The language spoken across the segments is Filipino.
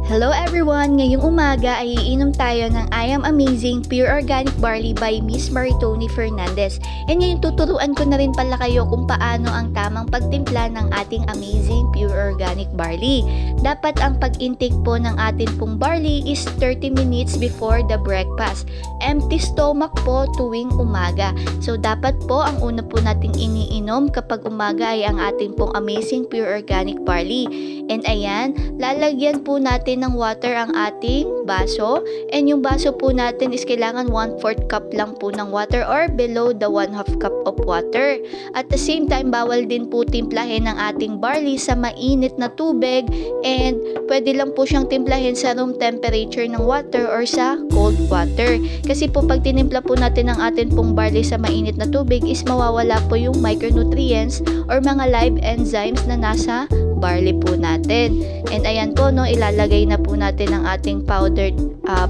Hello everyone! Ngayong umaga ay iinom tayo ng I Am Amazing Pure Organic Barley by Miss Maritoni Fernandez. And ngayon tuturuan ko na rin pala kayo kung paano ang tamang pagtimpla ng ating Amazing Pure Organic Barley. Dapat ang pag-intake po ng atin pong barley is 30 minutes before the breakfast. Empty stomach po tuwing umaga. So dapat po ang una po nating iniinom kapag umaga ay ang ating pong Amazing Pure Organic Barley. And ayan, lalagyan po natin ng water ang ating baso, and yung baso po natin is kailangan 1/4 cup lang po ng water or below the 1/2 cup of water. At the same time, bawal din po timplahin ang ating barley sa mainit na tubig, and pwede lang po siyang timplahin sa room temperature ng water or sa cold water. Kasi po pag tinimpla po natin ang ating pong barley sa mainit na tubig is mawawala po yung micronutrients or mga live enzymes na nasa barley po natin. And ayan po, no, ilalagay na po natin ang ating powdered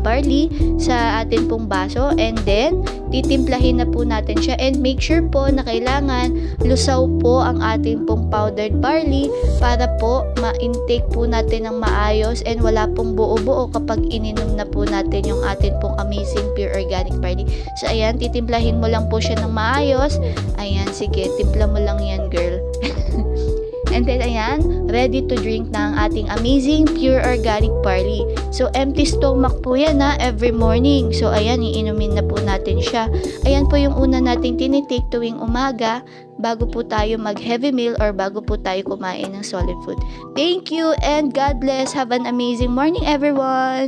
barley sa ating pong baso, and then titimplahin na po natin siya, and make sure po na kailangan lusaw po ang ating pong powdered barley para po ma-intake po natin ng maayos and wala pong buo-buo kapag ininom na po natin yung ating pong Amazing Pure Organic Barley. So ayan, titimplahin mo lang po siya ng maayos. Ayan, sige, timpla mo lang yan, girl. And then ayan, ready to drink na ang ating Amazing Pure Organic Barley. So empty stomach po yan every morning. So ayan, iinumin na po natin siya. Ayan po yung una nating tinitake tuwing umaga bago po tayo mag heavy meal or bago po tayo kumain ng solid food. Thank you and God bless. Have an amazing morning everyone!